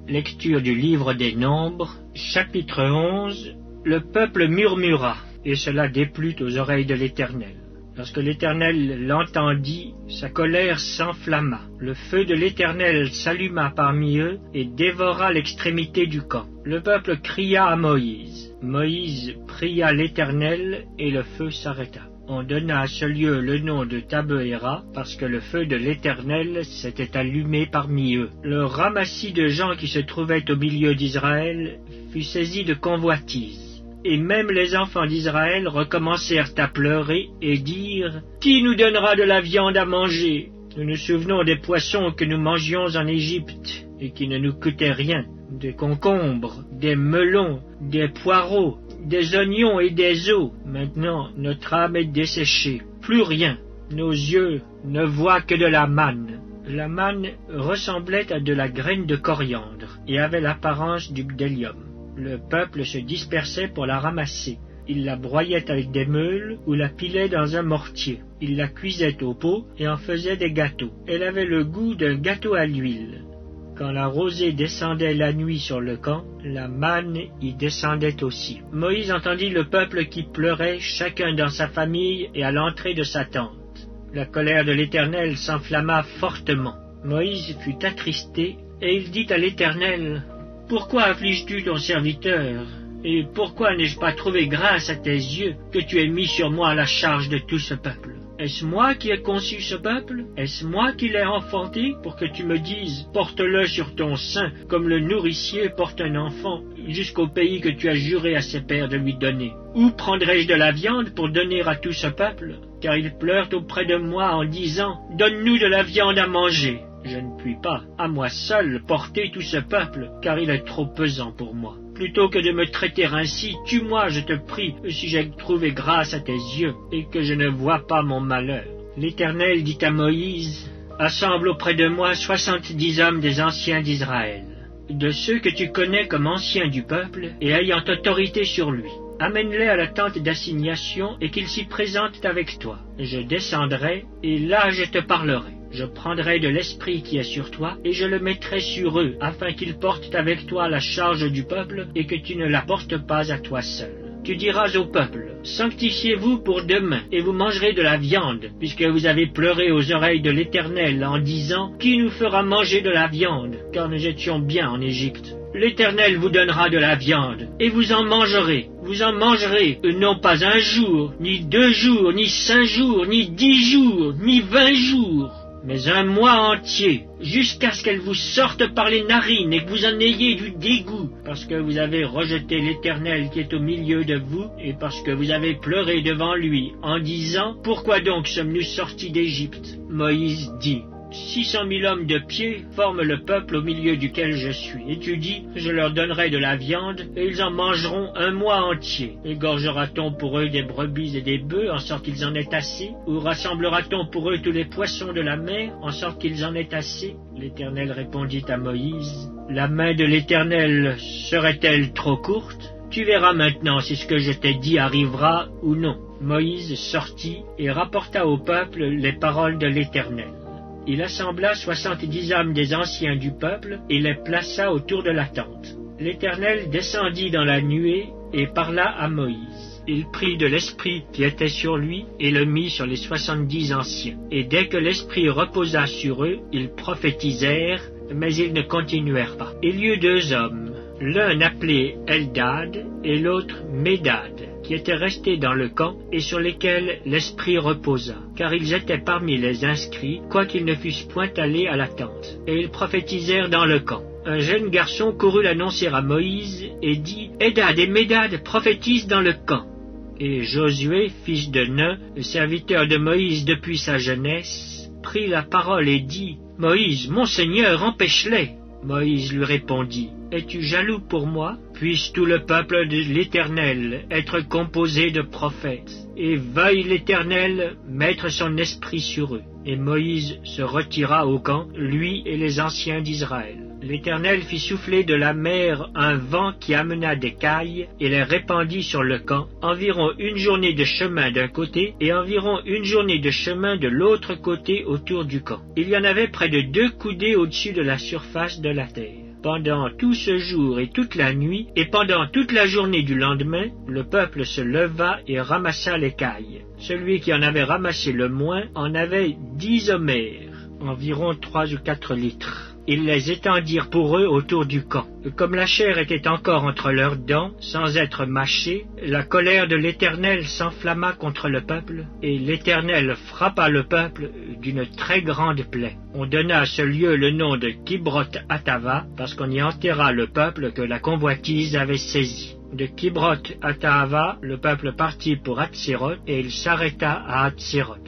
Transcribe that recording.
Lecture du livre des Nombres, chapitre 11. Le peuple murmura, et cela déplut aux oreilles de l'Éternel. Lorsque l'Éternel l'entendit, sa colère s'enflamma. Le feu de l'Éternel s'alluma parmi eux et dévora l'extrémité du camp. Le peuple cria à Moïse. Moïse pria l'Éternel et le feu s'arrêta. On donna à ce lieu le nom de Tabéra, parce que le feu de l'Éternel s'était allumé parmi eux. Le ramassis de gens qui se trouvaient au milieu d'Israël fut saisi de convoitise. Et même les enfants d'Israël recommencèrent à pleurer et dire « Qui nous donnera de la viande à manger ? Nous nous souvenons des poissons que nous mangions en Égypte et qui ne nous coûtaient rien, des concombres, des melons, des poireaux, des oignons et des os. Maintenant, notre âme est desséchée. Plus rien. Nos yeux ne voient que de la manne. » La manne ressemblait à de la graine de coriandre et avait l'apparence du bdellium. Le peuple se dispersait pour la ramasser. Il la broyait avec des meules ou la pilait dans un mortier. Il la cuisait au pot et en faisait des gâteaux. Elle avait le goût d'un gâteau à l'huile. Quand la rosée descendait la nuit sur le camp, la manne y descendait aussi. Moïse entendit le peuple qui pleurait, chacun dans sa famille et à l'entrée de sa tente. La colère de l'Éternel s'enflamma fortement. Moïse fut attristé, et il dit à l'Éternel, « Pourquoi affliges-tu ton serviteur ? Et pourquoi n'ai-je pas trouvé grâce à tes yeux que tu aies mis sur moi la charge de tout ce peuple ? Est-ce moi qui ai conçu ce peuple? Est-ce moi qui l'ai enfanté pour que tu me dises, porte-le sur ton sein, comme le nourricier porte un enfant, jusqu'au pays que tu as juré à ses pères de lui donner? Où prendrai-je de la viande pour donner à tout ce peuple? Car ils pleurent auprès de moi en disant, donne-nous de la viande à manger. Je ne puis pas, à moi seul, porter tout ce peuple, car il est trop pesant pour moi. Plutôt que de me traiter ainsi, tue-moi, je te prie, si j'ai trouvé grâce à tes yeux, et que je ne vois pas mon malheur. L'Éternel dit à Moïse, assemble auprès de moi 70 hommes des anciens d'Israël, de ceux que tu connais comme anciens du peuple, et ayant autorité sur lui. Amène-les à la tente d'assignation, et qu'ils s'y présentent avec toi. Je descendrai, et là je te parlerai. Je prendrai de l'esprit qui est sur toi, et je le mettrai sur eux, afin qu'ils portent avec toi la charge du peuple, et que tu ne la portes pas à toi seul. Tu diras au peuple, sanctifiez-vous pour demain, et vous mangerez de la viande, puisque vous avez pleuré aux oreilles de l'Éternel en disant, qui nous fera manger de la viande, car nous étions bien en Égypte. L'Éternel vous donnera de la viande, et vous en mangerez, non pas un jour, ni 2 jours, ni 5 jours, ni 10 jours, ni 20 jours, mais un mois entier, jusqu'à ce qu'elle vous sorte par les narines et que vous en ayez du dégoût, parce que vous avez rejeté l'Éternel qui est au milieu de vous, et parce que vous avez pleuré devant lui, en disant, pourquoi donc sommes-nous sortis d'Égypte? Moïse dit, 600 000 hommes de pied forment le peuple au milieu duquel je suis. Et tu dis, je leur donnerai de la viande, et ils en mangeront un mois entier. Égorgera-t-on pour eux des brebis et des bœufs, en sorte qu'ils en aient assez? Ou rassemblera-t-on pour eux tous les poissons de la mer, en sorte qu'ils en aient assez? L'Éternel répondit à Moïse, la main de l'Éternel serait-elle trop courte? Tu verras maintenant si ce que je t'ai dit arrivera ou non. Moïse sortit et rapporta au peuple les paroles de l'Éternel. Il assembla 70 hommes des anciens du peuple et les plaça autour de la tente. L'Éternel descendit dans la nuée et parla à Moïse. Il prit de l'esprit qui était sur lui et le mit sur les 70 anciens. Et dès que l'esprit reposa sur eux, ils prophétisèrent, mais ils ne continuèrent pas. Il y eut 2 hommes, l'un appelé Eldad et l'autre Médad, qui étaient restés dans le camp et sur lesquels l'esprit reposa, car ils étaient parmi les inscrits, quoiqu'ils ne fussent point allés à la tente. Et ils prophétisèrent dans le camp. Un jeune garçon courut l'annoncer à Moïse et dit, Eldad et Médad prophétisent dans le camp. Et Josué, fils de Nun, le serviteur de Moïse depuis sa jeunesse, prit la parole et dit, Moïse, mon Seigneur, empêche-les. Moïse lui répondit, es-tu jaloux pour moi? Puisse tout le peuple de l'Éternel être composé de prophètes, et veuille l'Éternel mettre son esprit sur eux. Et Moïse se retira au camp, lui et les anciens d'Israël. L'Éternel fit souffler de la mer un vent qui amena des cailles et les répandit sur le camp, environ 1 journée de chemin d'un côté et environ 1 journée de chemin de l'autre côté autour du camp. Il y en avait près de 2 coudées au-dessus de la surface de la terre. Pendant tout ce jour et toute la nuit, et pendant toute la journée du lendemain, le peuple se leva et ramassa l'écaille. Celui qui en avait ramassé le moins en avait 10 homères, environ 3 ou 4 litres. Ils les étendirent pour eux autour du camp. Comme la chair était encore entre leurs dents, sans être mâchée, la colère de l'Éternel s'enflamma contre le peuple, et l'Éternel frappa le peuple d'une très grande plaie. On donna à ce lieu le nom de Kibroth-Hattava, parce qu'on y enterra le peuple que la convoitise avait saisi. De Kibroth-Hattava, le peuple partit pour Hatséroth, et il s'arrêta à Hatséroth.